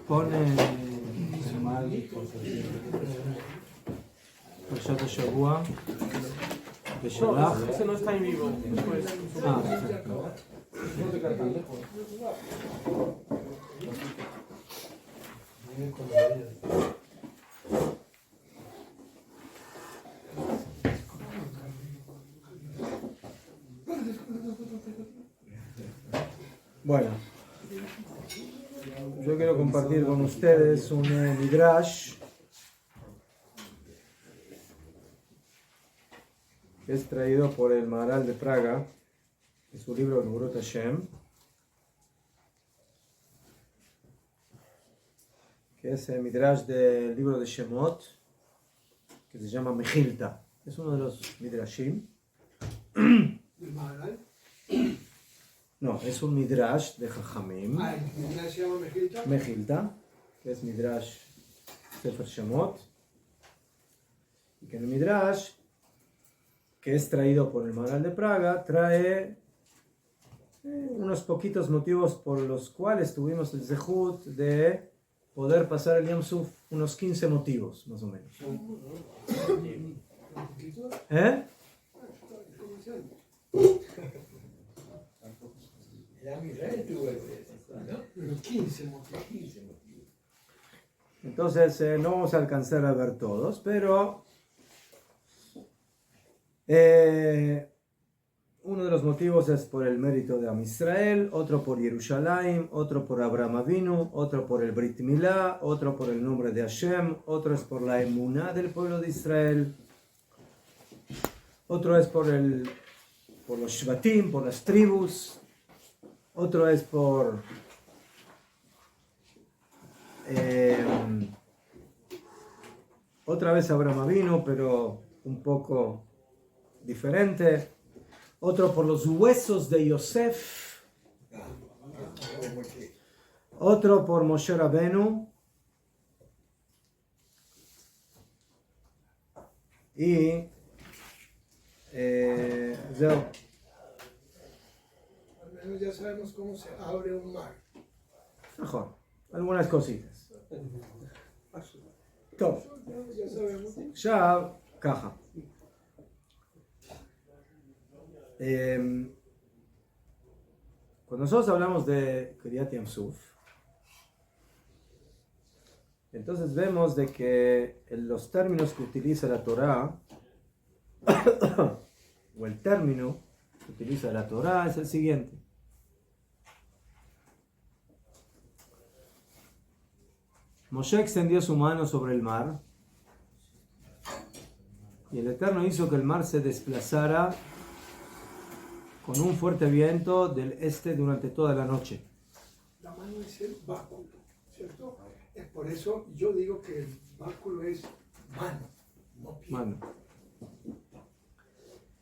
Pone Parshat Shavua de Shelach. No, ese no está en vivo. Después, Exacto. Bueno, yo quiero compartir con ustedes un Midrash que es traído por el Maharal de Praga, en su libro Gvurot Hashem, que es el Midrash del libro de Shemot, que se llama Mejilta. Es uno de los Midrashim. ¿El Maharal? No, es un Midrash de Jajamim. ¿El Midrash se llama Mejilta? Mejilta, que es Midrash Sefer Shemot. Y que el Midrash, que es traído por el Maharal de Praga, trae unos poquitos motivos por los cuales tuvimos el zehut de poder pasar el Yom Suf, unos 15 motivos, más o menos. ¿Eh? Pero 15 motivos. Entonces, no vamos a alcanzar a ver todos, pero uno de los motivos es por el mérito de Am Israel, otro por Jerusalén, otro por Abraham Avinu, otro por el Brit Milá, otro por el nombre de Hashem, otro es por la emuná del pueblo de Israel, otro es por los Shvatim, por las tribus, otro es por otra vez Abraham Avinu, pero un poco diferente. Otro por los huesos de Yosef. Otro por Moshe Rabenu. Y Al menos ya sabemos cómo se abre un mar. mejor, algunas cositas. Top. Ya sabemos. Ya, caja. Cuando nosotros hablamos de Kriyat Yam Suf, entonces vemos de que los términos que utiliza la Torá o el término que utiliza la Torá es el siguiente. Moshe extendió su mano sobre el mar y el Eterno hizo que el mar se desplazara con un fuerte viento del este durante toda la noche. La mano es el báculo, ¿cierto? Es por eso yo digo que el báculo es mano, no pie. Mano.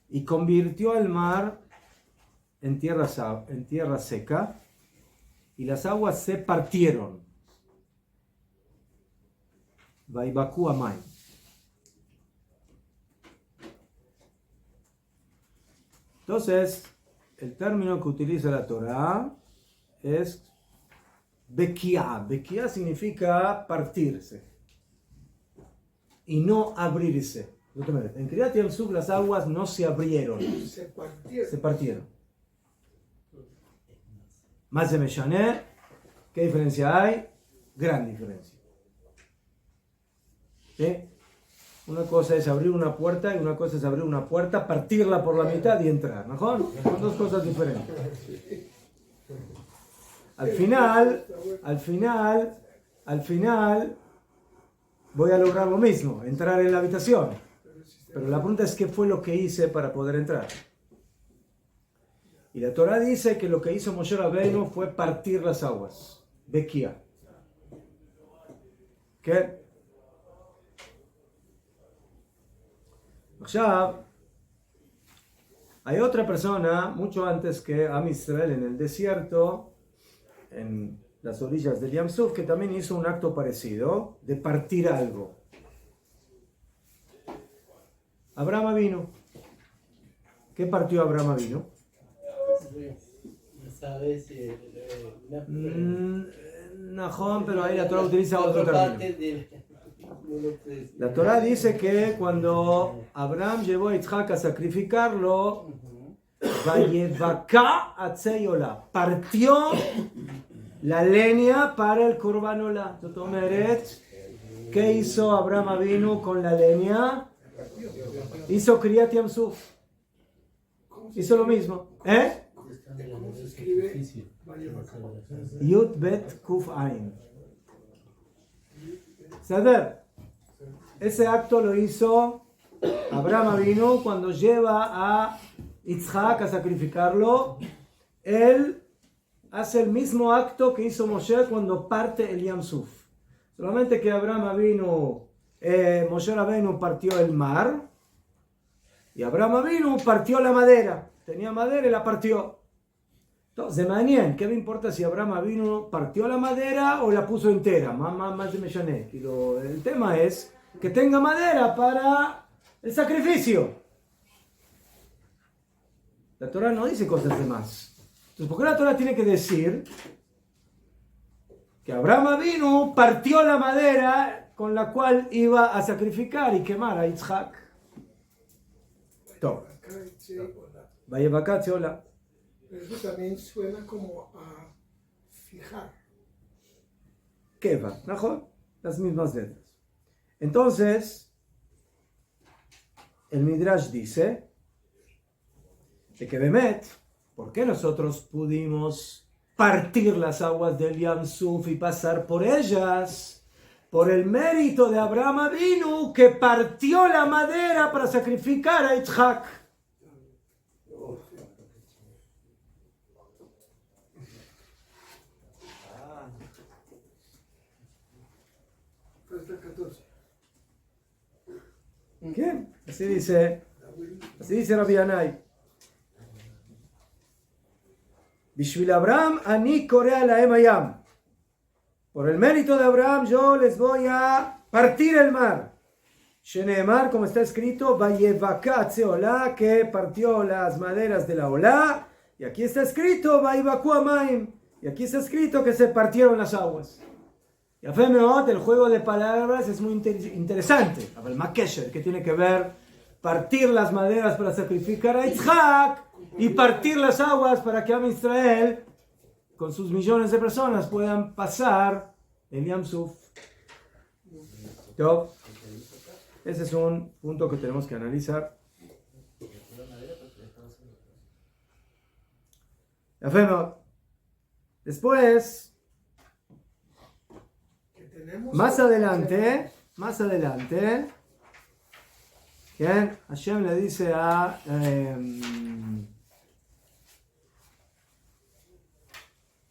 Y convirtió el mar en tierra seca y las aguas se partieron. Vaibaku Amay. Entonces, el término que utiliza la Torá es Bekiá. Bekiá significa partirse y no abrirse. En Kriyat Yam Suf las aguas no se abrieron, se partieron. Más de Meshané, ¿qué diferencia hay? Gran diferencia. ¿Sí? Una cosa es abrir una puerta y una cosa es abrir una puerta, partirla por la mitad y entrar. ¿Mejor? Son dos cosas diferentes. Al final, voy a lograr lo mismo, entrar en la habitación. Pero la pregunta es qué fue lo que hice para poder entrar. Y la Torá dice que lo que hizo Moshe Rabbeinu fue partir las aguas. Bekia. ¿Qué? Ya hay otra persona, mucho antes que Am Israel en el desierto, en las orillas del Yam Suf, que también hizo un acto parecido, de partir algo. Abraham vino. ¿Qué partió Abraham Avinu? No sabes si Najón, pero ahí la Torah utiliza otro término. La Torah dice que cuando Abraham llevó a Isaac a sacrificarlo, partió la leña para el Korban Olah. ¿Qué hizo Abraham Avinu con la leña? Hizo Kriyat Yam Suf. Hizo lo mismo. ¿Cómo se escribe? Yud Bet Kuf Ain. ¿Saber? Ese acto lo hizo Abraham Avinu cuando lleva a Isaac a sacrificarlo. Él hace el mismo acto que hizo Moshe cuando parte el Yam Suf. Solamente que Moshe Rabbeinu partió el mar y Abraham Avinu partió la madera. Tenía madera y la partió. Entonces, mañana, ¿qué me importa si Abraham Avinu partió la madera o la puso entera? Más de mellané. El tema es que tenga madera para el sacrificio. La Torah no dice cosas de más. Entonces, ¿por qué la Torah tiene que decir que Abraham Avinu partió la madera con la cual iba a sacrificar y quemar a Isaac? Vaya vacaciones, hola. Pero eso también suena como a fijar. ¿Qué va? ¿No? Las mismas letras. Entonces, el Midrash dice de que Bemet, ¿por qué nosotros pudimos partir las aguas del Yam Suf y pasar por ellas? Por el mérito de Abraham Avinu, que partió la madera para sacrificar a Isaac. Falta 14. ¿Qué? Así dice Rabbi Yanai. Bishvil Abraham ani korea lahem hayam. Por el mérito de Abraham yo les voy a partir el mar. Sheneemar, como está escrito, Vayevaka Tzeolá, que partió las maderas de la Olá. Y aquí está escrito, Vayevaku Amaim. Y aquí está escrito que se partieron las aguas. Y a Femeot, el juego de palabras es muy interesante. A ver, Makesher, que tiene que ver partir las maderas para sacrificar a Isaac y partir las aguas para que Am Israel, con sus millones de personas, puedan pasar el Yam Suf. ¿Yo? Ese es un punto que tenemos que analizar. A Femeot. Después, más adelante, ¿bien? Hashem le dice a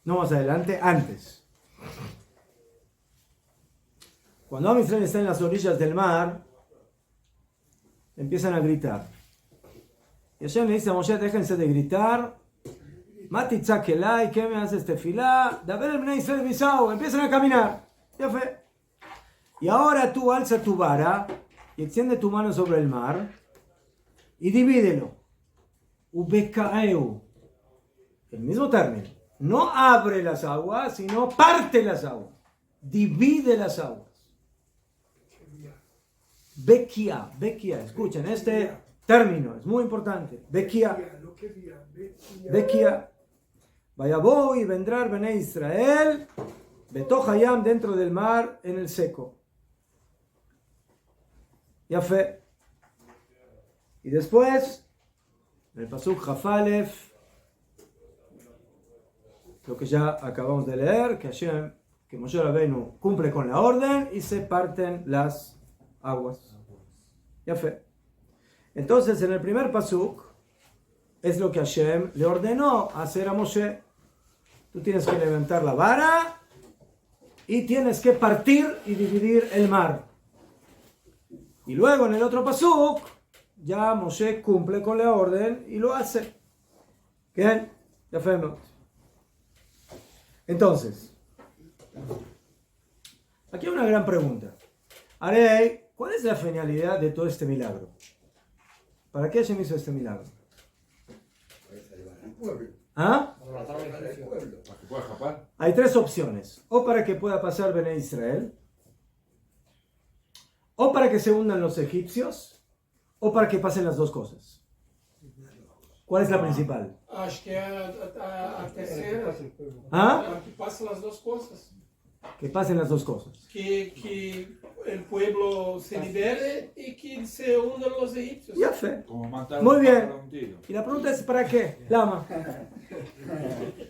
no más adelante, antes. Cuando Am Israel está en las orillas del mar, empiezan a gritar. Y Hashem le dice a Moshe, déjense de gritar. Mati tzakelai, ¿qué me haces tefilá? Daber el Bnei Israel bisau, empiezan a caminar. Ya fue. Y ahora tú alza tu vara y extiende tu mano sobre el mar y divídelo. Ubekaeu. El mismo término. No abre las aguas, sino parte las aguas. Divide las aguas. Bekia. Escuchen, este término es muy importante. Bekia. Vayabó y vendrá Bnei Israel. Betoch Hayam, dentro del mar, en el seco. Ya fue. Y después, en el pasuk Jafalef, lo que ya acabamos de leer, que Moshe Rabbeinu cumple con la orden y se parten las aguas. Ya fue. Entonces, en el primer pasuk, es lo que Hashem le ordenó hacer a Moshe. Tú tienes que levantar la vara y tienes que partir y dividir el mar. Y luego en el otro pasuk, ya Moshe cumple con la orden y lo hace. ¿Bien? Ya vemos. Entonces, aquí hay una gran pregunta. Arey, ¿cuál es la finalidad de todo este milagro? ¿Para qué Hashem hizo este milagro? pueblo. ¿Ah? Para el pueblo. Para que pueda escapar. Hay tres opciones. O para que pueda pasar Bene Israel, o para que se hundan los egipcios, o para que pasen las dos cosas. ¿Cuál es la principal? Acho que a terceira, ¿Ah? a que passa as duas coisas. Que pasen las dos cosas. Que el pueblo se libere y que se hundan los egipcios. Ya fe. Como matar Muy un bien. pájaro a un tiro. Y la pregunta es, ¿para qué? Lama.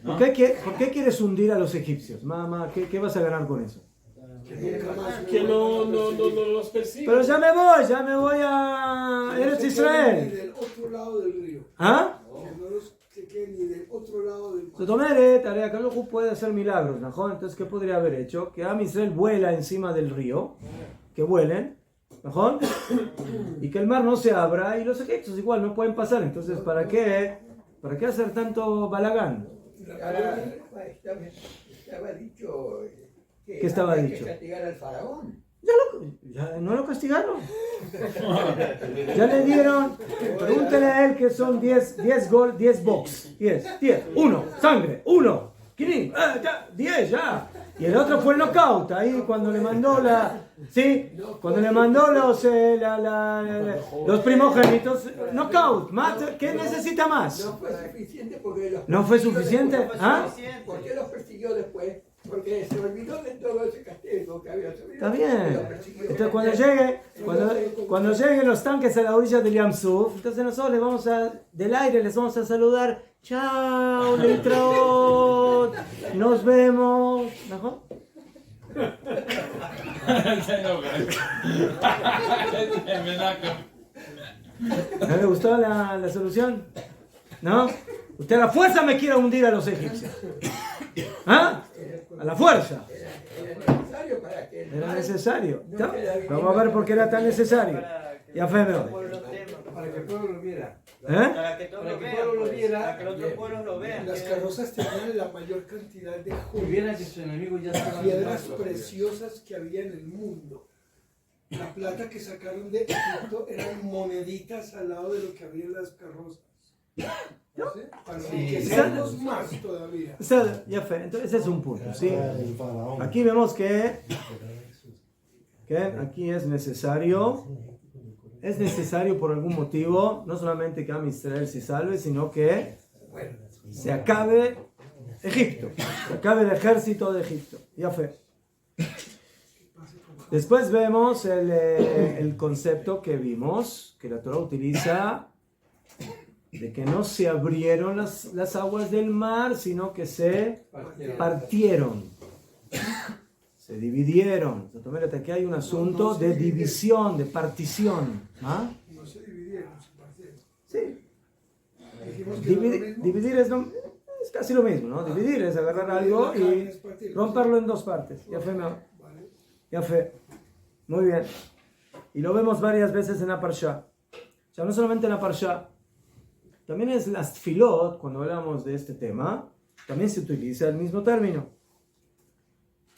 ¿Por qué quieres hundir a los egipcios? Mamá, ¿qué vas a ganar con eso? Que no los persigan. Pero ya me voy a Eretz Ni Israel. del otro lado del río. ¿Ah? Que no se queden ni del otro lado del mar. Sotomere, tarea que luego puede hacer milagros, ¿no? Entonces, ¿qué podría haber hecho? Que Am Israel vuela encima del río, que vuelen, ¿no? Y que el mar no se abra y los egipcios igual no pueden pasar. Entonces, ¿para qué hacer tanto balagán? Estaba dicho que ¿Qué estaba había dicho? que castigar al faraón. Ya no lo castigaron. Ya le dieron. Pregúntale a él que son 10 box. 10, 1, sangre, 1, 10 ya. Y el otro fue el knockout. Ahí cuando le mandó cuando le mandó los primogénitos, knockout. ¿Qué necesita más? No fue suficiente porque los ¿No fue persiguió suficiente? después. ¿Ah? ¿Por qué los persiguió después? Porque se olvidó de todo ese castigo que había subido. Está Y bien. los persiguió. Entonces cuando lleguen los tanques a la orilla del Yam Suf, entonces nosotros del aire les vamos a saludar. Chao, Litrot. Nos vemos. ¿Mejor? ¿No le gustó la solución? ¿No? Usted a la fuerza me quiere hundir a los egipcios. ¿Ah? A la fuerza. Era necesario para que el Era mar necesario. no ¿No? quedara bien. Vamos a ver por qué era tan necesario. Ya fue mejor. Para que el pueblo lo viera. ¿Eh? Para que todos Para lo que el vean, pueblo lo pues, viera. para que los otros pueblos lo vean. Las carrozas tenían la mayor cantidad de Y viera joyas, que sus enemigos ya estaban. piedras preciosas que había en el mundo. La plata que sacaron de Egipto eran moneditas al lado de lo que había en las carrozas. ¿No? Para enriquecernos más todavía. Ya fue. Entonces ese es un punto. ¿Sí? Aquí vemos que aquí es necesario por algún motivo, no solamente que Am Israel se salve, sino que se acabe Egipto, se acabe el ejército de Egipto. Ya fue. Después vemos el concepto que vimos, que la Torah utiliza, de que no se abrieron las aguas del mar, sino que se partieron. Se dividieron. Aquí hay un asunto de división, de partición. ¿Ah? No se dividieron, se partieron. Sí. Dijimos que no era lo mismo. Dividir es casi lo mismo, ¿no? Dividir es agarrar algo y romperlo en dos partes. Ya fue, Vale. ya fue. Muy bien. Y lo vemos varias veces en la Parsha. Ya no solamente en la Parsha, también en las Tfilot, cuando hablamos de este tema, también se utiliza el mismo término.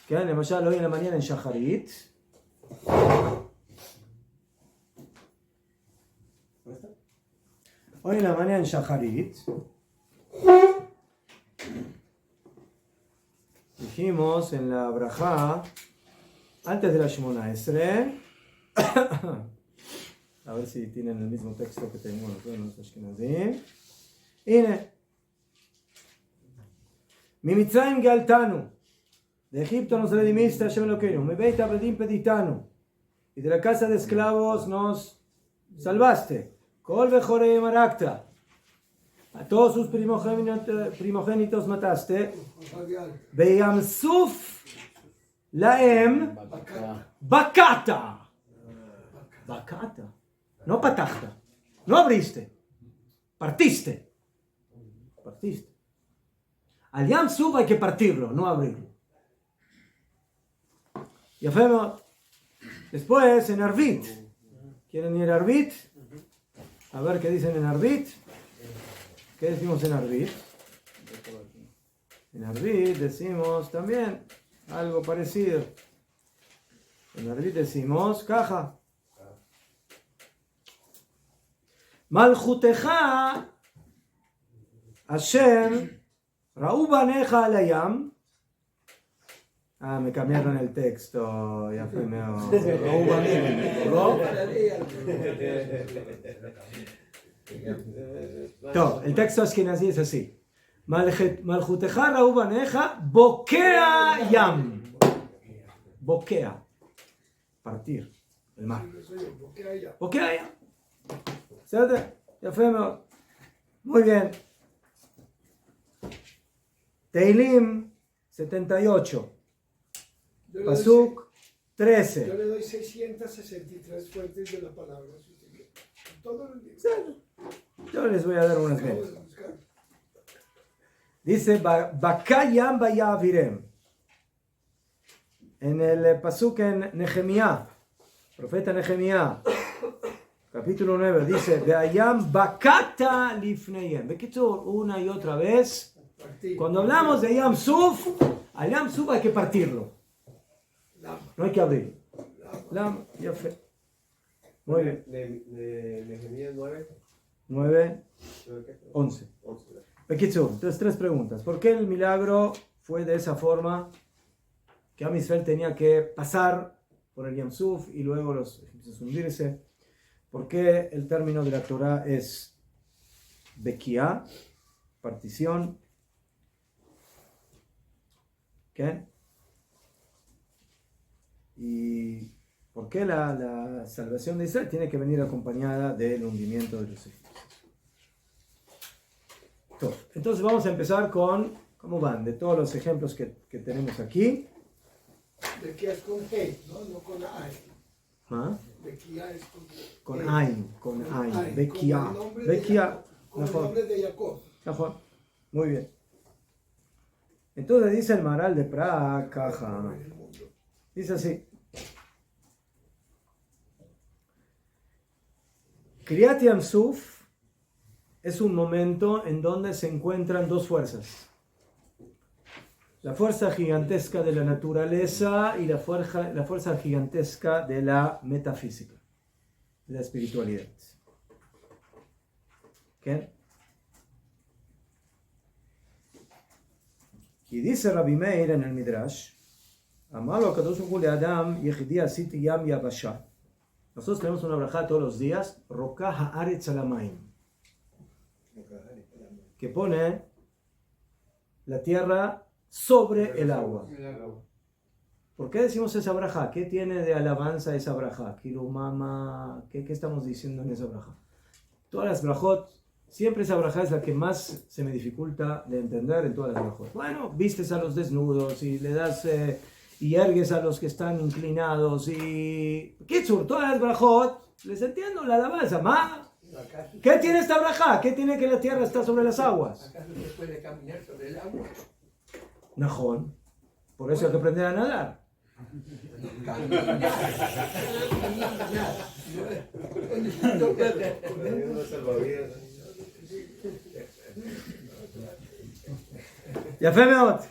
Que hoy en la mañana en Shacharit. Hoy en la mañana en Shacharit. Dijimos en la Brajá, antes de la Shemona Esrei, a ver si tienen el mismo texto que tengo los Ashkenazim. Ine. Mi Mitzrayim Galtanu. De Egipto nos redimiste, Hashem Elokeinu. Mi Beit Abedim Peditanu. Y de la casa de esclavos nos salvaste. Kol Bechorei Marakta. A todos sus primogénitos mataste. Beyam Suf Laem Bakata. Bakata. No patachta. No abriste. Partiste. Partiste. Al Yam Suf hay que partirlo, no abrirlo. Ya vemos. Después en Arvit. ¿Quieren ir a Arvit? A ver qué dicen en Arvit. ¿Qué decimos en Arvit? En Arvit decimos también algo parecido. En Arvit decimos caja. Malchuteja Hashem, Raú Baneja Alayam. Me cambiaron el texto, ya fue medio. Raú Baneja, ¿no? No, el texto askenazí es así. Malchuteja Raú Baneja, Bokea Yam. Bokea. Partir el mar. Bokea Yam. ¿Cierto? Ya fue medio. Muy bien. Teilim 78. Pasuk 13. Yo le doy 663 fuentes de la palabra. Si usted quiere. Todos los días. Yo les voy a dar unas Vamos menos. a buscar. Dice Bakayam Bayavirem. En el pasuk en Nehemías, profeta Nehemías, capítulo 9, dice Beayam Bakata Lifneyem. Bekitur, una y otra vez. Cuando hablamos de Yam Suf, al Yam Suf hay que partirlo. No hay que abrirlo. Lama, ya fue. Muy bien. Nehemías 9. 9, 11. Bekitsur, entonces 3 preguntas. ¿Por qué el milagro fue de esa forma? Que Am Israel tenía que pasar por el Yam Suf y luego los egipcios hundirse. ¿Por qué el término de la Torah es Bekiá, partición? ¿Qué? ¿Y por qué la salvación de Israel tiene que venir acompañada del hundimiento de los egipcios? Entonces vamos a empezar con, ¿cómo van? De todos los ejemplos que tenemos aquí. Bequia es con G, no con A. ¿Ah? Bequia es con Con Ain, con Ain. Bequia. Bequia. Con el Mejor. nombre de Jacob. Mejor. Muy bien. Entonces dice el Maral de Praga, caja. Dice así. Kriyat Yam Suf es un momento en donde se encuentran dos fuerzas. La fuerza gigantesca de la naturaleza y la fuerza gigantesca de la metafísica, de la espiritualidad. ¿Qué? Y dice Rabbi Meir en el Midrash, Amalo Kadosh Baruj Hu le Adam Yechidi Asiti Yam Yabasha. Nosotros tenemos una braja todos los días, Rokah Haaretz Alamayim, que pone la tierra sobre el agua. ¿Por qué decimos esa braja? ¿Qué tiene de alabanza esa braja? Kirumama, ¿qué estamos diciendo en esa braja? Todas las brajot, siempre esa braja es la que más se me dificulta de entender en todas las brajot. Bueno, vistes a los desnudos y le das y ergues a los que están inclinados y... Kitsur, todas las brajot, les entiendo la alabanza. ¿Qué tiene esta braja? ¿Qué tiene que la tierra está sobre las aguas? ¿Acaso se puede caminar sobre el agua? Najón. Por eso hay que aprender a nadar. יפה מאוד.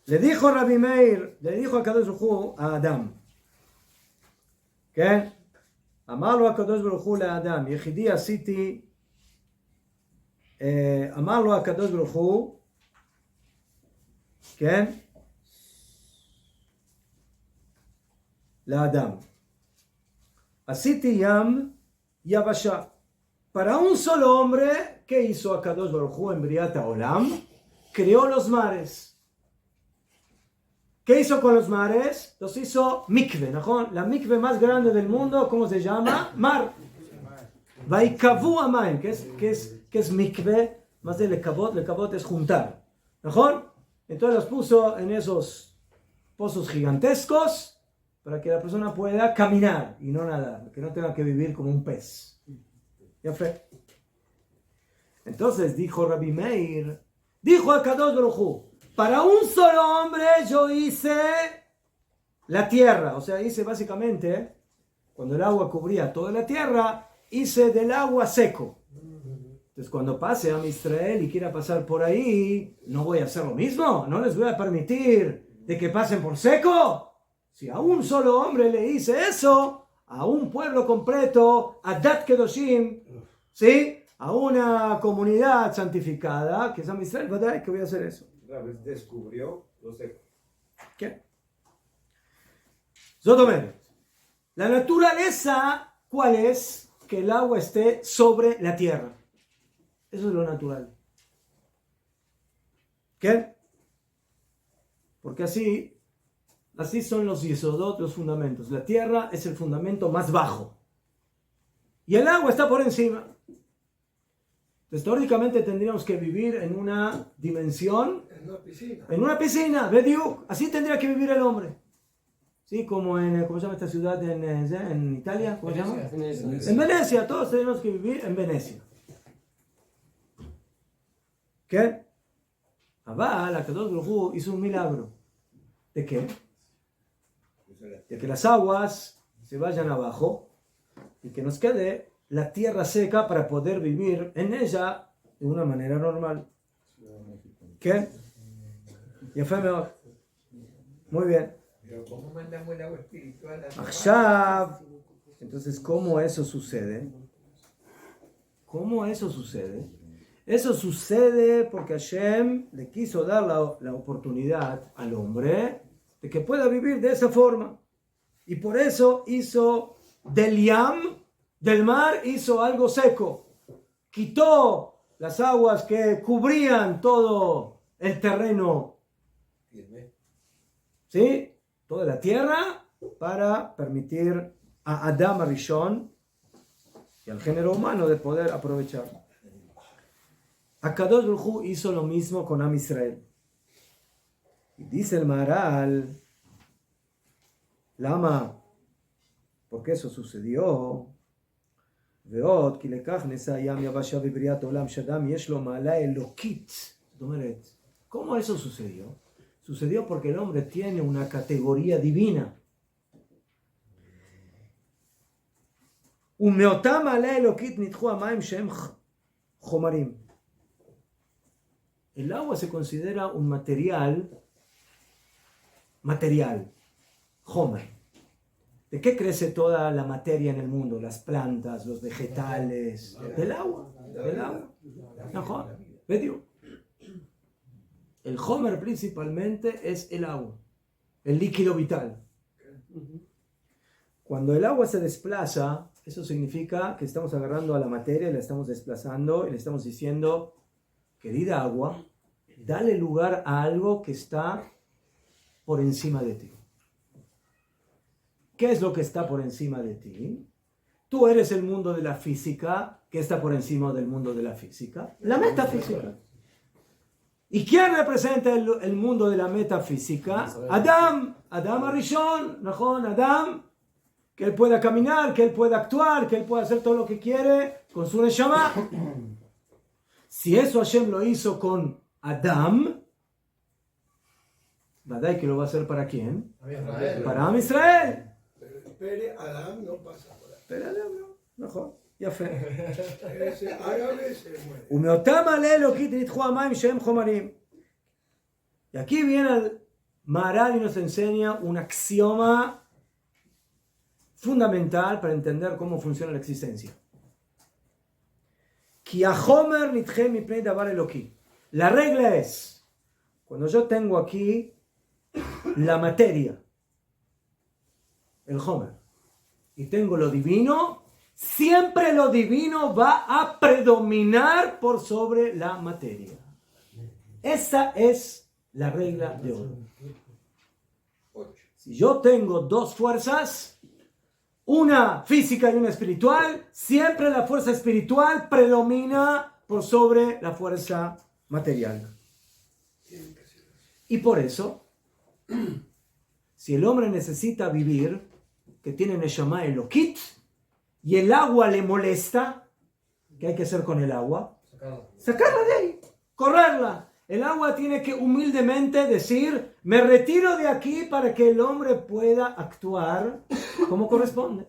le dijo Rabbi Meir, le dijo a Kadosh Baruj Hu a Adam, כן? אמר לו הקדוש ברוך הוא לאדם, יחידי עשיתי, אמר לו הקדוש ברוך הוא, כן? לאדם, עשיתי ים יבשה. Para un solo hombre, ¿qué hizo Akadosh Baruj Hu en Briat Haolam? Creó los mares. ¿Qué hizo con los mares? Los hizo mikve, ¿no? La mikve más grande del mundo, ¿cómo se llama? Mar. Vaikavu amayim, ¿qué es mikve? Más de lekavot es juntar, ¿no? Entonces los puso en esos pozos gigantescos para que la persona pueda caminar y no nadar, que no tenga que vivir como un pez. Ya fue. Entonces dijo Rabbi Meir, dijo a Kadosh Baruj Hu, para un solo hombre yo hice la tierra, o sea, hice básicamente, cuando el agua cubría toda la tierra, hice del agua seco. Entonces cuando pase a Israel y quiera pasar por ahí, no voy a hacer lo mismo, no les voy a permitir de que pasen por seco. Si a un solo hombre le hice eso, a un pueblo completo, a Dat Kedoshim, ¿sí? a una comunidad santificada, que es Am Israel, ¿verdad? Que voy a hacer eso. Una vez descubrió lo seco. ¿Qué? Zotomer. La naturaleza, ¿cuál es? Que el agua esté sobre la tierra. Eso es lo natural. ¿Qué? Porque así son los yesodot, los fundamentos. La tierra es el fundamento más bajo. Y el agua está por encima. Entonces, teóricamente tendríamos que vivir en una dimensión, En una piscina. en una piscina, Bediuk. Así tendría que vivir el hombre. ¿Sí? Como en, ¿cómo se llama esta ciudad en Italia? ¿Cómo se llama? En Venecia. Todos tenemos que vivir en Venecia. ¿Qué? Abba, la Kadosh Baruj Hu hizo un milagro. ¿De qué? De que las aguas se vayan abajo y que nos quede la tierra seca para poder vivir en ella de una manera normal. ¿Qué? Ya fue mejor. Muy bien. Pero ¿cómo mandamos el agua espiritual a Ahshav. Entonces, ¿cómo eso sucede? ¿Cómo eso sucede? Eso sucede porque Hashem le quiso dar la oportunidad al hombre de que pueda vivir de esa forma. Y por eso hizo del mar, hizo algo seco. Quitó las aguas que cubrían todo el terreno, ¿sí? Toda la tierra, para permitir a Adam Arishon y al género humano de poder aprovechar. Akadosh Baruj Hu hizo lo mismo con Am Israel. Y dice el Maharal, Lama, porque eso sucedió. ועוד, כי לכך נשא הים יבשה בבריאת עולם שאדם יש לו מעלה אלוקית. זאת אומרת, ¿cómo eso sucedió? Sucedió porque el hombre tiene una categoría divina. ומאותה מעלה אלוקית ניתחו המים שהם חומרים. El agua se considera un material, Homer. ¿De qué crece toda la materia en el mundo? Las plantas, los vegetales, del agua. Mejor. El Homer principalmente es el agua, el líquido vital. Cuando el agua se desplaza, eso significa que estamos agarrando a la materia, la estamos desplazando y le estamos diciendo, querida agua, dale lugar a algo que está por encima de ti. ¿Qué es lo que está por encima de ti? Tú eres el mundo de la física. ¿Qué está por encima del mundo de la física? La metafísica. ¿Y quién representa el mundo de la metafísica? Adam Arishon, Adam, que él pueda caminar, que él pueda actuar, que él pueda hacer todo lo que quiere con su Neshama. Si eso Hashem lo hizo con Adam, ¿verdad que lo va a hacer para quién? Para Am Israel. Pero Adam no pasa por ahí. Pero Adam no, mejor, ya fe. Ese árabe se muere. ומאותם מעלה אלוקית נדחו המים שהם חומרים. Y aquí viene el Maharal y nos enseña un axioma fundamental para entender cómo funciona la existencia. כי החומר נדחה מפני דבר אלוקי. La regla es, cuando yo tengo aquí la materia, el Homer, y tengo lo divino, siempre lo divino va a predominar por sobre la materia. Esa es la regla de oro. Si yo tengo dos fuerzas, una física y una espiritual, siempre la fuerza espiritual predomina por sobre la fuerza material. Y por eso, si el hombre necesita vivir, que tiene Neshama Elokit, y el agua le molesta, ¿qué hay que hacer con el agua? Sacarla de ahí, correrla. El agua tiene que humildemente decir, me retiro de aquí para que el hombre pueda actuar como corresponde.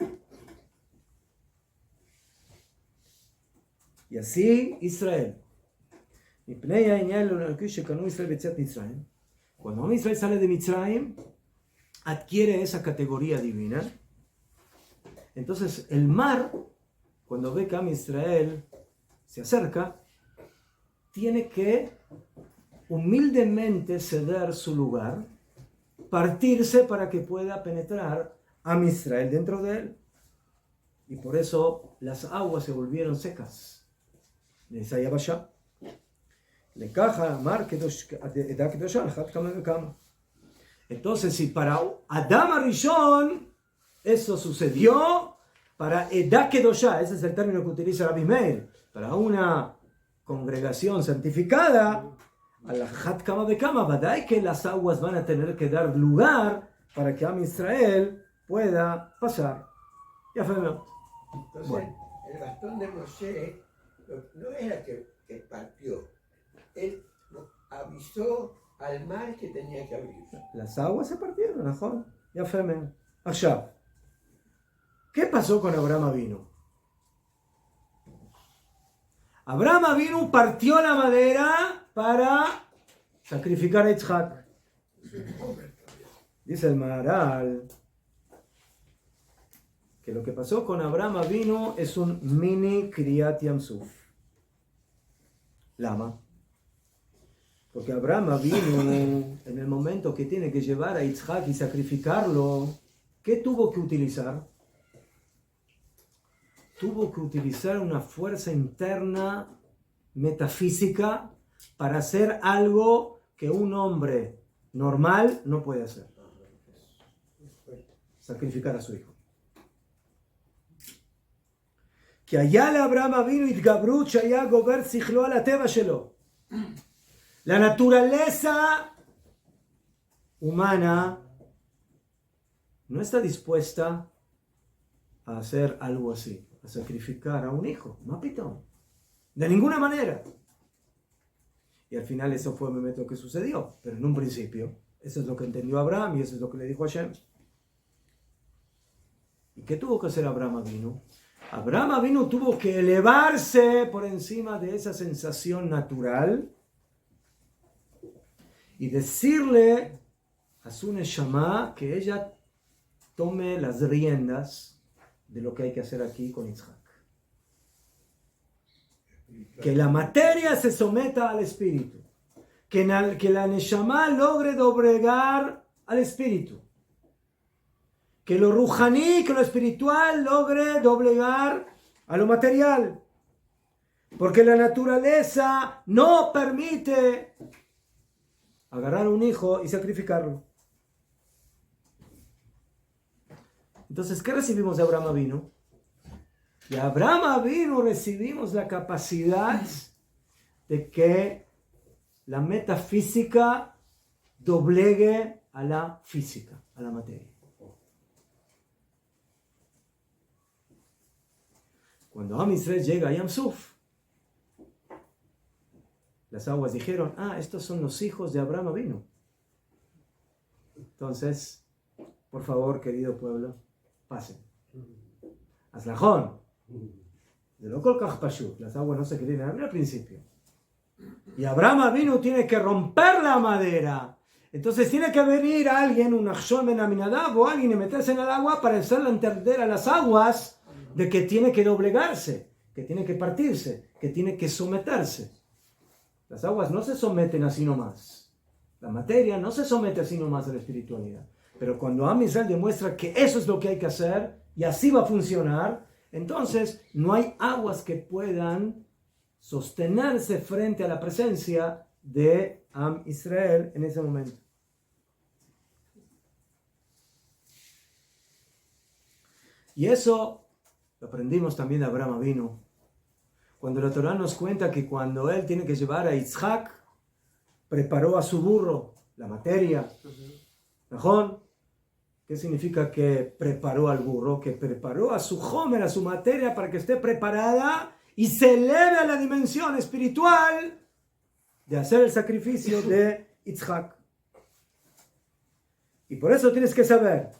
Y así Israel. Cuando Israel sale de Mitzrayim, adquiere esa categoría divina. Entonces el mar, cuando ve que Am Israel se acerca, tiene que humildemente ceder su lugar, partirse para que pueda penetrar a Israel dentro de él. Y por eso las aguas se volvieron secas. Entonces, si para Adam Arishon eso sucedió, para Edá Kedoshá, ese es el término que utiliza Rabbi Meir, para una congregación santificada, a la Hat Kama Bekama, vadai que las aguas van a tener que dar lugar para que Am Israel pueda pasar. Ya fue. Entonces, Bueno. el bastón de Moshe no era que partió. Él avisó al mar que tenía que abrirse. Las aguas se partieron, ¿no? Ya fue. Allá. ¿Qué pasó con Abraham Avinu? Abraham Avinu partió la madera para sacrificar a Yitzhak. Dice el Maharal que lo que pasó con Abraham Avinu es un mini Kriyat Yamsuf. Lama. Porque Abraham Avinu, en el momento que tiene que llevar a Yitzhak y sacrificarlo, ¿qué tuvo que utilizar? Tuvo que utilizar una fuerza interna metafísica para hacer algo que un hombre normal no puede hacer. Sacrificar a su hijo. Que allá le Abraham vino y Gabrut allá gober sichlo a la teba shelo. La naturaleza humana no está dispuesta a hacer algo así, a sacrificar a un hijo, mapito, de ninguna manera. Y al final eso fue lo que sucedió, pero en un principio eso es lo que entendió Abraham y eso es lo que le dijo a Hashem. ¿Y qué tuvo que hacer Abraham Avinu? Abraham Avinu tuvo que elevarse por encima de esa sensación natural y decirle a su Neshama que ella tome las riendas de lo que hay que hacer aquí con Yitzhak. Que la materia se someta al espíritu. Que la Neshama logre doblegar al espíritu. Que lo rujaní, que lo espiritual logre doblegar a lo material. Porque la naturaleza no permite agarrar un hijo y sacrificarlo. Entonces, ¿qué recibimos de Abraham Avinu? De Abraham Avinu recibimos la capacidad de que la metafísica doblegue a la física, a la materia. Cuando Am Israel llega a Yam Suf, las aguas dijeron, estos son los hijos de Abraham Avinu. Entonces, por favor, querido pueblo, pasen. Aslajón. De lo colcaj pashut. Las aguas no se querían abrir al principio. Y Abraham Avinu tiene que romper la madera. Entonces tiene que venir alguien, un Nachshon ben Aminadab o alguien y meterse en el agua para hacerle entender a las aguas de que tiene que doblegarse, que tiene que partirse, que tiene que someterse. Las aguas no se someten así nomás. La materia no se somete así nomás a la espiritualidad. Pero cuando Am Israel demuestra que eso es lo que hay que hacer y así va a funcionar, entonces no hay aguas que puedan sostenerse frente a la presencia de Am Israel en ese momento. Y eso lo aprendimos también de Abraham Avinu. Cuando la Torah nos cuenta que cuando él tiene que llevar a Yitzhak, preparó a su burro, la materia. ¿Najón? ¿Qué significa que preparó al burro? Que preparó a su homer, a su materia, para que esté preparada y se eleve a la dimensión espiritual de hacer el sacrificio de Yitzhak. Y por eso tienes que saber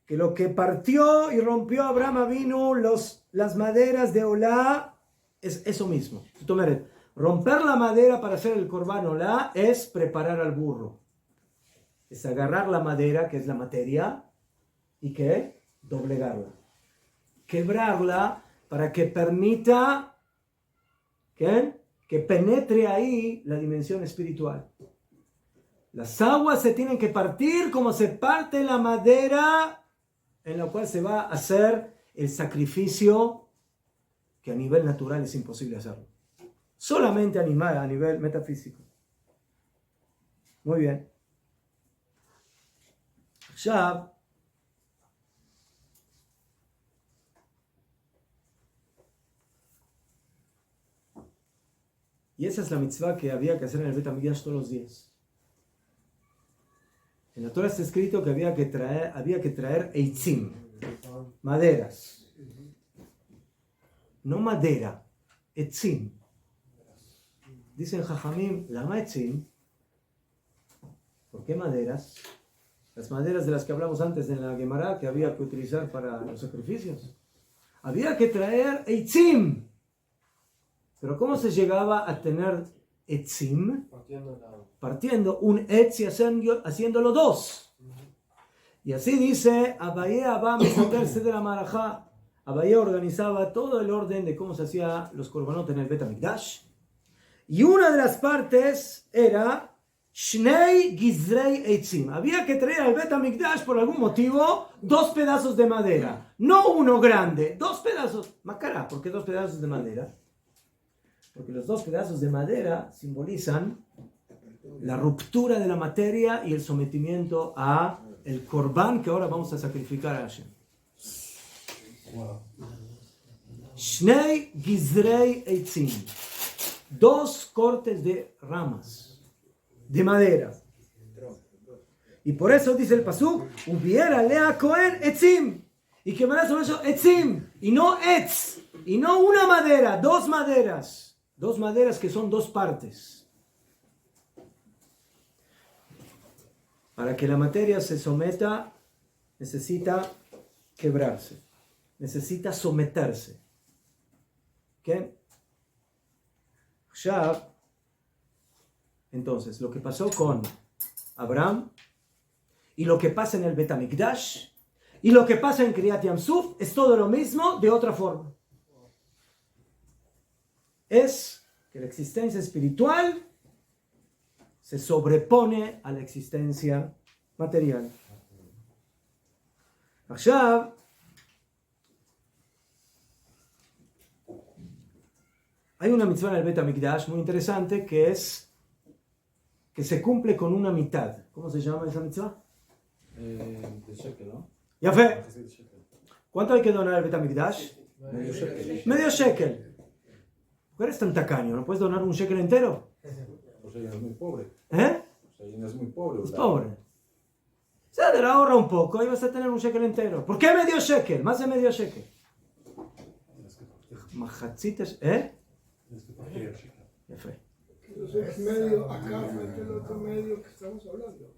que lo que partió y rompió Abraham Avinu, las maderas de Olá, es eso mismo. Romper la madera para hacer el Korban Olá es preparar al burro. Es agarrar la madera, que es la materia, y ¿qué? Doblegarla. Quebrarla para que permita ¿qué? Que penetre ahí la dimensión espiritual. Las aguas se tienen que partir como se parte la madera en la cual se va a hacer el sacrificio que a nivel natural es imposible hacerlo. Solamente a nivel metafísico. Muy bien. Ya. Y esa es la mitzvah que había que hacer en el Bet HaMikdash todos los días. En la Torah está escrito que había que traer eitzim, maderas. No madera, etzim. Dicen Jajamim, lama etzim. ¿Por qué maderas? Las maderas de las que hablamos antes en la Gemara que había que utilizar para los sacrificios. Había que traer eitzim. Pero ¿cómo se llegaba a tener etzim? Partiendo un etz y haciéndolo dos. Y así dice Abaye Abba Mesater Seder HaMalachá. Abaye organizaba todo el orden de cómo se hacían los korbanot en el Bet HaMikdash. Y una de las partes era Shnei Gizrei Eitzim. Había que traer al Bet HaMikdash por algún motivo 2 pedazos de madera. No uno grande, 2 pedazos. Macará, ¿por qué 2 pedazos de madera? Porque los 2 pedazos de madera simbolizan la ruptura de la materia y el sometimiento a el corbán que ahora vamos a sacrificar a Hashem. Shnei Gizrei Eitzim. 2 cortes de ramas, de madera. Y por eso dice el pasuk, hubiera lea Cohen Eitzim. Y quemará sobre eso Eitzim. Y no Etz. Y no una madera, 2 maderas. 2 maderas que son 2 partes. Para que la materia se someta, necesita quebrarse. Necesita someterse. ¿Qué? Ya. Entonces, lo que pasó con Abraham y lo que pasa en el Bet HaMikdash y lo que pasa en Kriyat Yamsuf es todo lo mismo de otra forma. Es que la existencia espiritual se sobrepone a la existencia material. Ahora, hay una mitzvah en el Bet HaMikdash muy interesante que se cumple con una mitad. ¿Cómo se llama esa mitzvah? De shekel, ¿no? Ya fe. ¿Cuánto hay que donar al Bet HaMikdash? Medio shekel. Medio shekel. ¿Por qué eres tan tacaño? ¿No puedes donar un shekel entero? Pues ella es muy pobre. ¿Eh? Pues ella es muy pobre. Es ¿verdad? pobre. O sea, te la ahorra un poco y vas a tener un shekel entero. ¿Por qué medio shekel? Más de medio shekel. Mahatzitas, ¿eh? Tienes que partir el shekel. Ya fue. Entonces, medio acá frente al otro medio que estamos hablando.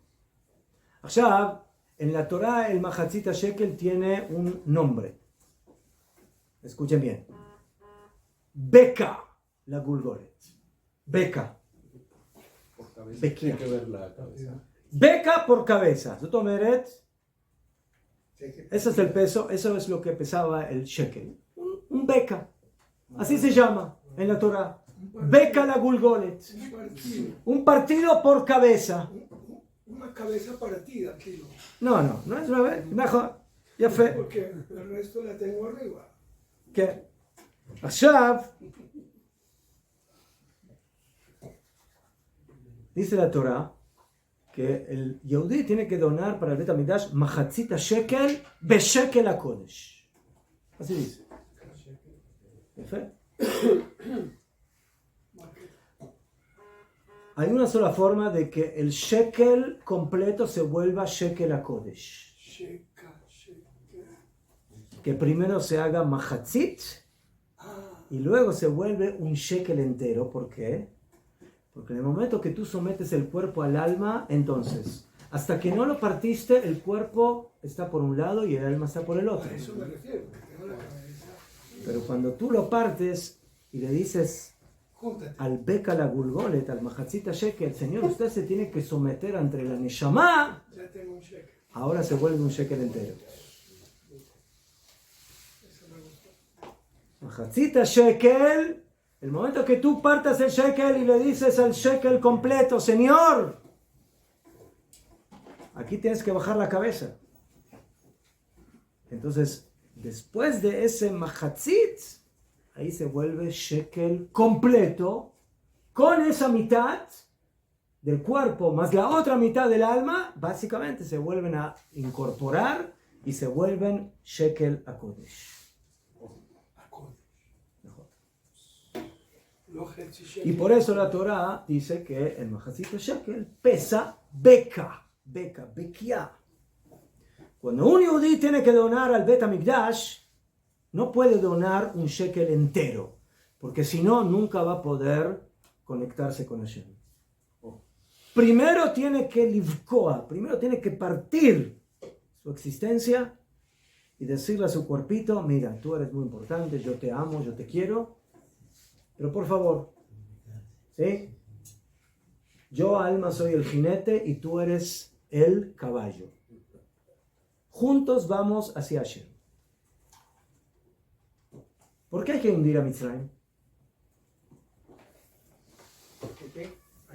Ahora, en la Torah el Mahatzita shekel tiene un nombre. Escuchen bien. Beka la Gulgoret. Beka. Por cabeza. Bequia. Hay que ver la cabeza. Beka por cabeza. Ese es el peso, eso es lo que pesaba el shekel. Un beka. Así se llama en la Torah. Beka la Gulgolet. Un partido por cabeza. Una cabeza partida, kilo. No es una vez. Mejor. Ya fue. Porque el resto la tengo arriba. que עכשיו, dice la Torah que el Yehudí tiene que donar para el Bet HaMikdash machatzita shekel beshekel HaKodesh. Así dice. Hay una sola forma de que el shekel completo se vuelva shekel HaKodesh. Que primero se haga machatzit y luego se vuelve un shekel entero. ¿Por qué? Porque en el momento que tú sometes el cuerpo al alma, entonces, hasta que no lo partiste, el cuerpo está por un lado y el alma está por el otro. A eso me refiero, que tengo la cabeza. Pero cuando tú lo partes y le dices Júntate. al Beka la Gulgolet, al Mahatzita Shekel, Señor, usted se tiene que someter ante la Neshama, Ya tengo un cheque. ahora se vuelve un shekel entero. Eso me gustó. Mahatzita Shekel El momento que tú partas el shekel y le dices al shekel completo, Señor, aquí tienes que bajar la cabeza. Entonces, después de ese mahatzit, ahí se vuelve shekel completo, con esa mitad del cuerpo más la otra mitad del alma, básicamente se vuelven a incorporar y se vuelven shekel a kodesh. Y por eso la Torah dice que el mahatzit shekel pesa bekia. Cuando un yudí tiene que donar al Bet HaMikdash, no puede donar un shekel entero, porque si no, nunca va a poder conectarse con Hashem. Primero tiene que livkoa, primero tiene que partir su existencia y decirle a su cuerpito, mira, tú eres muy importante, yo te amo, yo te quiero, pero por favor, ¿sí? Yo, alma, soy el jinete y tú eres el caballo. Juntos vamos hacia Hashem. ¿Por qué hay que hundir a Mitzrayim?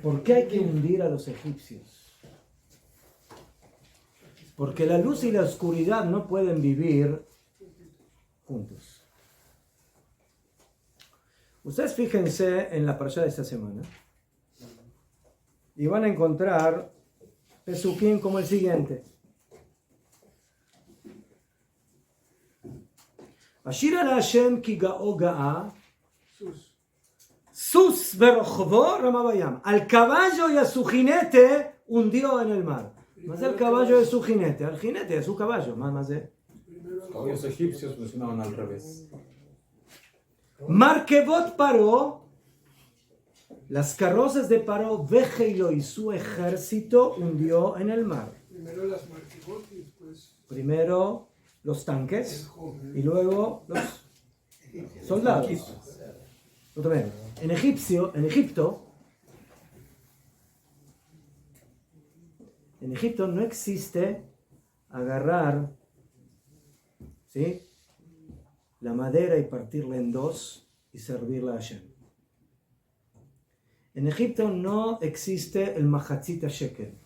¿Por qué hay que hundir a los egipcios? Porque la luz y la oscuridad no pueden vivir juntos. Ustedes fíjense en la parashá de esta semana y van a encontrar pesukim como el siguiente. Ashir al Hashem ki ga'o ga'a Sus verochvo ramabayam. Al caballo y a su jinete hundió en el mar. Más el caballo y su jinete. Al jinete y a su caballo. Más de. Los caballos egipcios funcionaban al revés. Markevot Paró. Las carrozas de Paró, Vejeilo y su ejército hundió en el mar. Primero las markevot y después Primero los tanques y luego los soldados. Otra vez. En Egipto no existe agarrar, ¿sí?, la madera y partirla en dos y servirla a Hashem. En Egipto no existe el mahatzit shekel.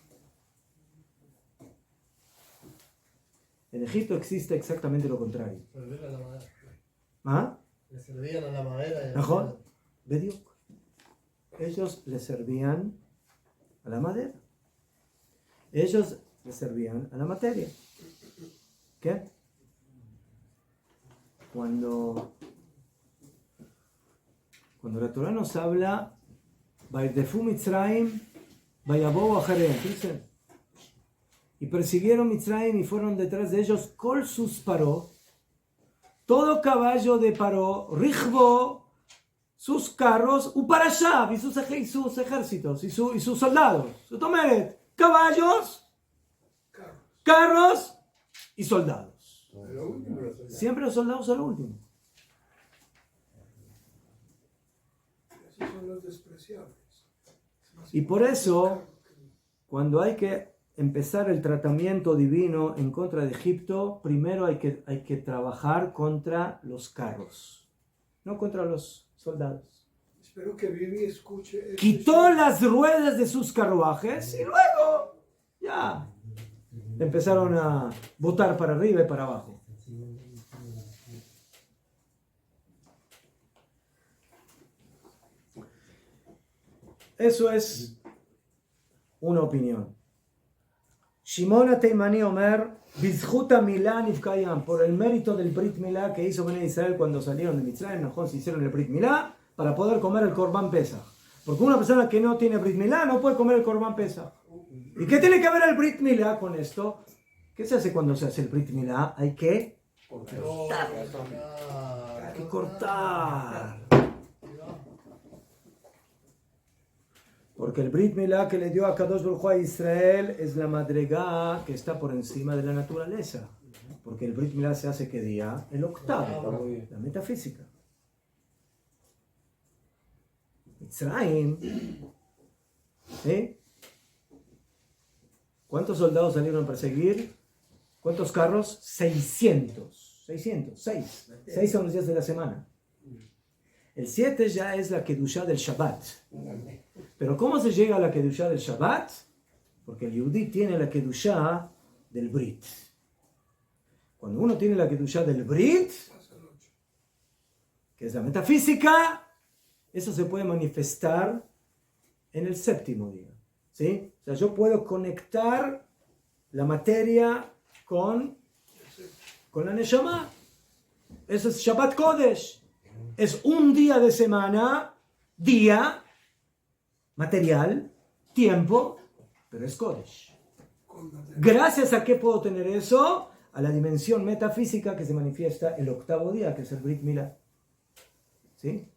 En Egipto existe exactamente lo contrario. Servir a la madera. ¿Ah? Le servían a la madera. Mejor, Bediuk. Ellos le servían a la madera. Ellos le servían a la materia. ¿Qué? Cuando la Torah nos habla, Vaydefu Mitzrayim, Vayabou Achareim, dicen, y persiguieron Mitzrayim y fueron detrás de ellos, Kol sus Paró, todo caballo de Paró, Richbo, sus carros, Uparashav, y sus ejércitos, y sus soldados. Tomeret, caballos, carros y soldados. Siempre los soldados son lo último. así son los despreciables. Y por eso, cuando hay que empezar el tratamiento divino en contra de Egipto, primero hay que trabajar contra los carros, no contra los soldados. Espero que Vivi escuche. Quitó las ruedas de sus carruajes y luego ya empezaron a botar para arriba y para abajo. Eso es una opinión. Shimon HaTeimani Omer, Bizchuta Milá Nifkayam, por el mérito del Brit Milá que hizo Bnei Israel cuando salieron de Mitzrayim, Najón, se hicieron el Brit Milá para poder comer el Korban Pesach. Porque una persona que no tiene Brit Milá no puede comer el Korban Pesach. ¿Y qué tiene que ver el Brit Milá con esto? ¿Qué se hace cuando se hace el Brit Milá? Hay que cortar. Hay que cortar. Porque el Brit Milá que le dio a Kadosh Baruj Hu a Israel es la madregá que está por encima de la naturaleza. Porque el Brit Milá se hace ¿qué día? El octavo, la metafísica. Mitzrayim, ¿sí? ¿Cuántos soldados salieron a perseguir? ¿Cuántos carros? 600. 600, 6. 6 son los días de la semana. El 7 ya es la Kedushá del Shabbat. Pero ¿cómo se llega a la Kedushá del Shabbat? Porque el Yehudí tiene la Kedushá del Brit. Cuando uno tiene la Kedushá del Brit, que es la metafísica, eso se puede manifestar en el séptimo día. ¿Sí? O sea, yo puedo conectar la materia con la Neshama. Eso es Shabbat Kodesh. Es un día de semana, día, material, tiempo, pero es Kodesh. Gracias a qué puedo tener eso, a la dimensión metafísica que se manifiesta el octavo día, que es el Brit Milá. ¿Sí?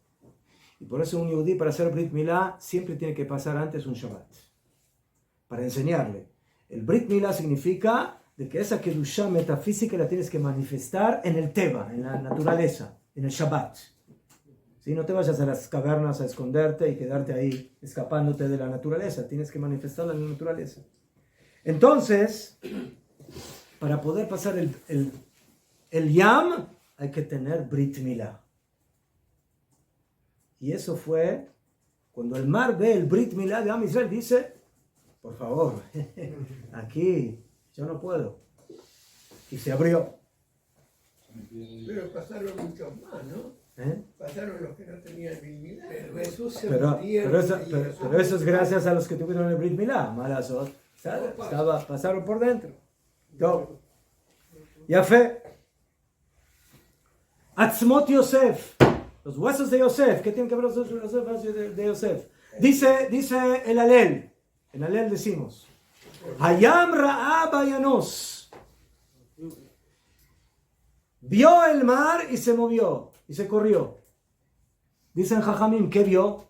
Y por eso un yudí para hacer Brit Milá siempre tiene que pasar antes un Shabbat. Para enseñarle. El Brit Milá significa de que esa Kedushá metafísica la tienes que manifestar en el Teba, en la naturaleza, en el Shabbat. ¿Sí? No te vayas a las cavernas a esconderte y quedarte ahí escapándote de la naturaleza. Tienes que manifestarla en la naturaleza. Entonces, para poder pasar el Yam, hay que tener Brit Milá. Y eso fue cuando el mar ve el Brit Milá de Am Israel, dice, por favor, aquí yo no puedo. Y se abrió. Pero pasaron muchos más, ¿no? Pasaron los que no tenían el milagro. Pero eso se Pero murieron, pero eso es gracias a los que tuvieron el Brit Milá. Malasot. Pasaron por dentro. Todo. Ya fe. Atzmot Yosef. Los huesos de Yosef. ¿Qué tienen que ver los huesos de Yosef? Dice el Alel. En Alel decimos. Hayam Ra'a Bayanos. Vio el mar y se movió. Y se corrió. Dicen Jajamim, ¿qué vio?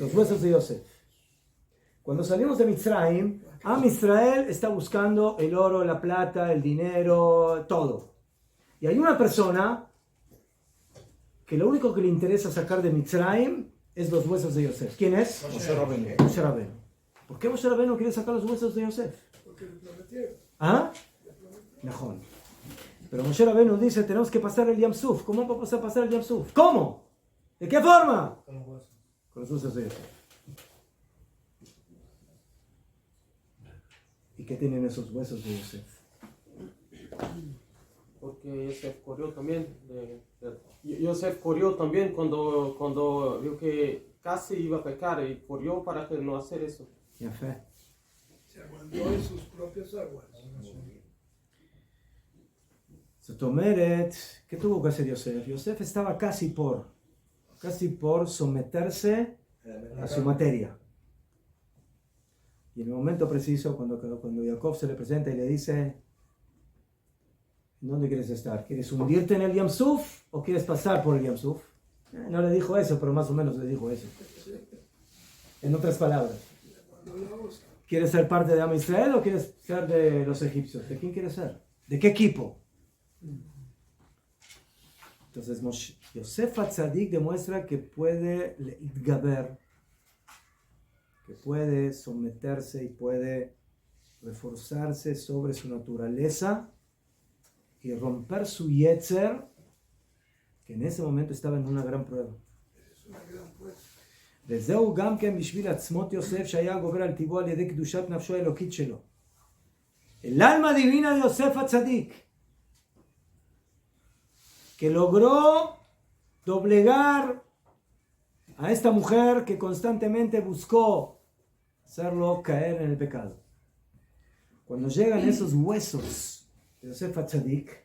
Los huesos de Yosef. Cuando salimos de Mitzrayim, Am Israel está buscando el oro, la plata, el dinero, todo. Y hay una persona que lo único que le interesa sacar de Mitzrayim es los huesos de Yosef. ¿Quién es? Moshe Rabbeinu. Moshe Rabbeinu. ¿Por qué Moshe Rabbeinu quiere sacar los huesos de Yosef? Porque le prometieron. ¿Ah? Mejor. Pero Moshe Rabbeinu dice, tenemos que pasar el Yam Suf. ¿Cómo vamos a pasar el Yam Suf? ¿Cómo? ¿De qué forma? Con los huesos. Con los huesos de Yosef. ¿Y qué tienen esos huesos de Yosef? Porque Yosef corrió también. Yosef corrió también cuando vio que casi iba a pecar y corrió para que no hacer eso. Ya fe. Se aguantó en sus propias aguas. Sotomeret, ¿qué tuvo que hacer Yosef? Yosef estaba casi por someterse a su materia. Y en el momento preciso, cuando Jacob se le presenta y le dice, ¿dónde quieres estar? ¿Quieres hundirte en el Yam Suf o quieres pasar por el Yam Suf? No le dijo eso, pero más o menos le dijo eso. En otras palabras, ¿quieres ser parte de Am Israel o quieres ser de los egipcios? ¿De quién quieres ser? ¿De qué equipo? Entonces Yosef Atzadik demuestra que puede gaber, que puede someterse y puede reforzarse sobre su naturaleza y romper su yetzer, que en ese momento estaba en una gran prueba. וזהו גם כן בשביל עצמות יוסף שהיה גובר על טבעו על ידי קדושת נפשו האלוקית שלו. El alma divina de Yosef Atzadik, que logró doblegar a esta mujer que constantemente buscó hacerlo caer en el pecado. Cuando llegan esos huesos de Yosef Atzadik,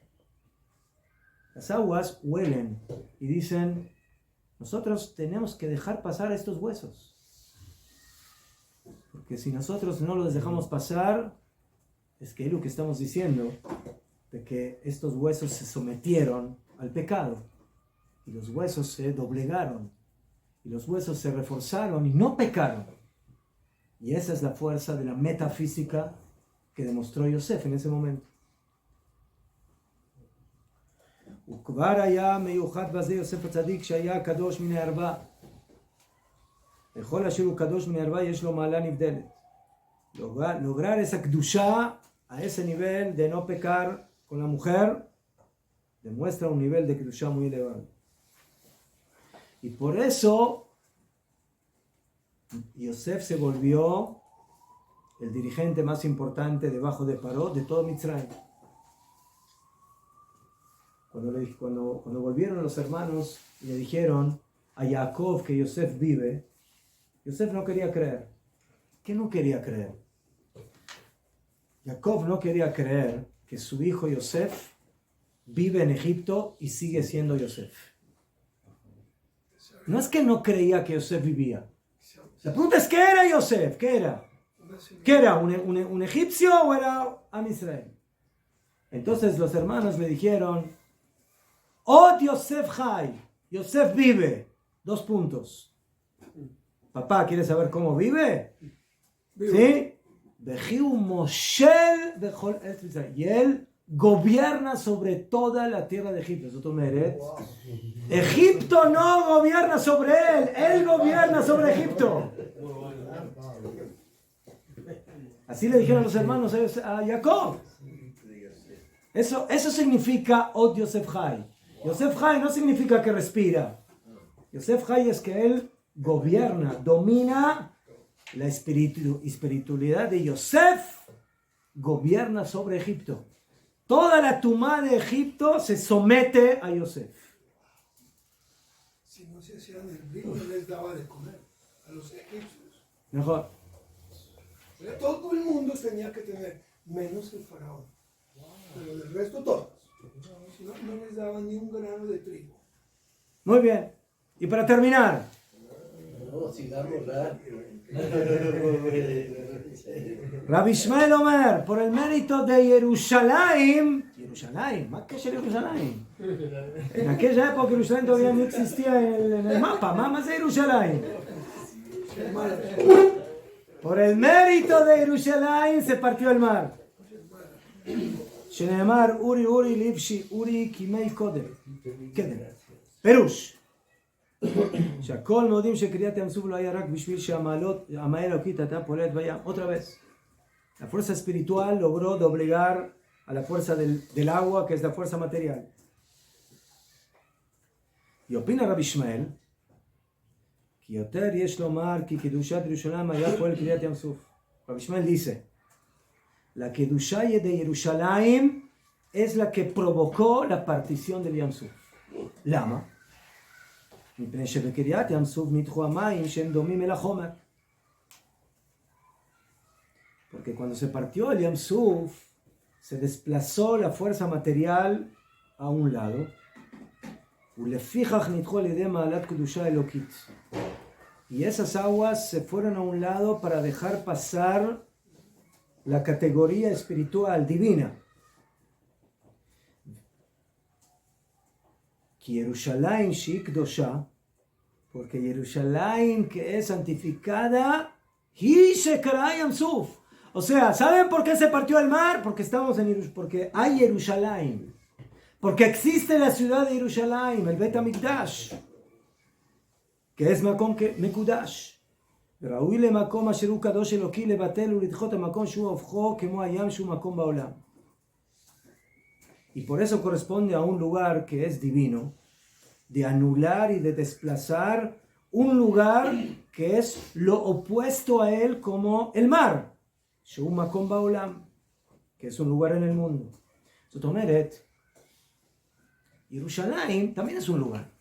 las aguas huelen y dicen, nosotros tenemos que dejar pasar estos huesos. Porque si nosotros no los dejamos pasar, es que es lo que estamos diciendo, de que estos huesos se sometieron al pecado. Y los huesos se doblegaron. Y los huesos se reforzaron y no pecaron. Y esa es la fuerza de la metafísica que demostró Yosef en ese momento. וכבר היה מיוחד בזה יוסף הצדיק שהיה קדוש מן הערווה. לכל אשר הוא קדוש מן הערווה יש לו מעלה נבדלת. Lograr esa kedusha a ese nivel de no pecar con la mujer demuestra un nivel de kedusha muy elevado. Y por eso Yosef se volvió el dirigente más importante debajo de Paró de todo Mitzrayim. Cuando volvieron los hermanos y le dijeron a Jacob que Yosef vive, Yosef no quería creer. ¿Qué no quería creer? Jacob no quería creer que su hijo Yosef vive en Egipto y sigue siendo Yosef. No es que no creía que Yosef vivía. La pregunta es, ¿qué era Yosef? ¿Qué era? ¿Qué era? ¿Un egipcio o era Am Israel? Entonces los hermanos le dijeron, ¡Oh, Yosef Jai! Yosef vive. 2 puntos. Papá, ¿quieres saber cómo vive? ¿Sí? Y él gobierna sobre toda la tierra de Egipto. Eso tú mereces. Egipto no gobierna sobre él gobierna sobre Egipto. Así le dijeron los hermanos a Jacob. Eso significa Od Yosef Jai. Yosef Jai no significa que respira. Yosef Jai es que él gobierna, domina la espiritualidad de Yosef, gobierna sobre Egipto. Toda la tumá de Egipto se somete a Yosef. Si no se hacían el brillo, no les daba de comer a los egipcios. Mejor. Todo el mundo tenía que tener, menos el faraón. Pero del resto todos. Si no, no les daban ni un grano de trigo. Muy bien. Y para terminar, No, sigamos rápido. Rabbi Ishmael Omer, por el mérito de Jerusalén, más que Jerusalén. En aquella época Jerusalén todavía no existía en el mapa, más de Jerusalén. Por el mérito de Jerusalén se partió el mar. Shenemar Uri Uri Livshi Uri Kimei Kodem. Perush. שהכל מודים שקריאת ים סוף לא היה רק בשביל שהמעלה אלוקית הייתה פועלת בים. Otra vez. La fuerza espiritual logró doblegar a la fuerza del agua, que es la fuerza material. Y opina Rabbi Ishmael, כי יותר יש לומר כי קדושת ירושלים היה פועל קריאת ים סוף. Rabbi Ishmael dice, la kedusha de Jerusalén es la que provocó la partición del Yam Suf. ¿Lama? מפני שבקריאת ים סוף נדחו המים שהם דומים אל החומר. Porque cuando se partió el Yam Suf, se desplazó la fuerza material a un lado. ולפיכך נדחו על ידי מעלת קדושה אלוקית. Y esas aguas se fueron a un lado para dejar pasar la categoría espiritual divina. Que Jerusalén Shik Dosha, porque Jerusalén que es santificada, Hi Shekara Yam Suf. O sea, ¿saben por qué se partió el mar? Porque estamos en Jerusalén, porque hay Jerusalén, porque existe la ciudad de Jerusalén, el Bet HaMikdash, que es Makom Mekudash. ראוי למקום אשר הוא קדוש אלוקי לבטל ולדחות המקום שהוא הופכו כמו הים שהוא מקום בעולם. Y por eso corresponde a un lugar que es divino, de anular y de desplazar un lugar que es lo opuesto a él como el mar, שהוא מקום בעולם, que es un lugar en el mundo. זאת אומרת, ירושלים también es un lugar.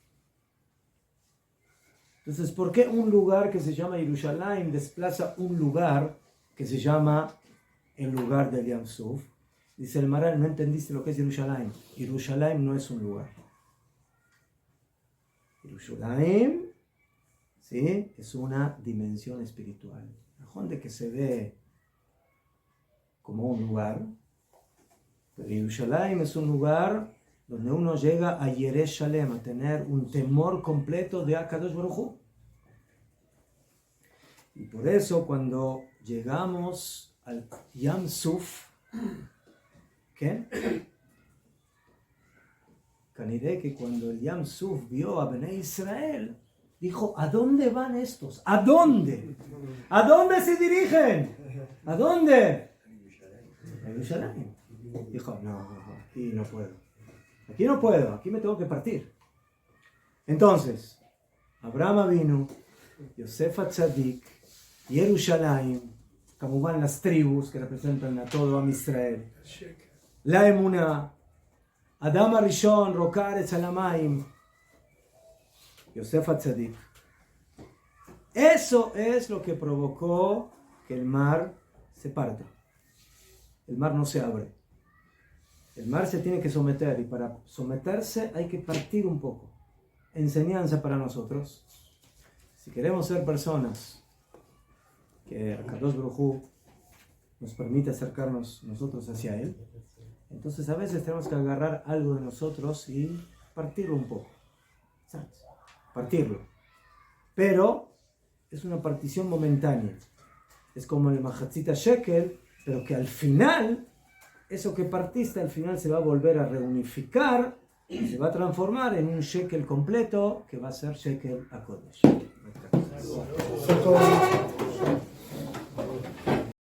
Entonces, ¿por qué un lugar que se llama Jerusalén desplaza un lugar que se llama el lugar del Yam Suf? Dice el Maral, no entendiste lo que es Jerusalén. Jerusalén no es un lugar. Jerusalén, ¿sí?, es una dimensión espiritual. Donde que se ve como un lugar, pero Jerusalén es un lugar donde uno llega a Yereh Shalem, a tener un temor completo de Akadosh Baruj Hu. Y por eso cuando llegamos al Yam Suf, ¿qué? Canidé que cuando el Yam Suf vio a Bnei Israel, dijo, ¿a dónde van estos? ¿A dónde? ¿A dónde se dirigen? ¿A dónde? A Jerusalén. Dijo, no, aquí no puedo. Aquí no puedo, aquí me tengo que partir. Entonces, Abraham Avinu, Yosef Atzadik, Yerushalayim, Kamubán las tribus que representan a todo Am Israel, la Emuná, Adam Arishon, Rokaretz Alamayim, Yosef Atzadik. Eso es lo que provocó que el mar se parta. El mar no se abre. El mar se tiene que someter y para someterse hay que partir un poco. Enseñanza para nosotros. Si queremos ser personas que Akadosh Baruj Hu nos permite acercarnos nosotros hacia Él, entonces a veces tenemos que agarrar algo de nosotros y partirlo un poco. ¿Sabes? Partirlo. Pero es una partición momentánea. Es como el Mahatzita Shekel, pero que al final, eso que partiste al final se va a volver a reunificar y se va a transformar en un Shekel completo que va a ser Shekel HaKodesh.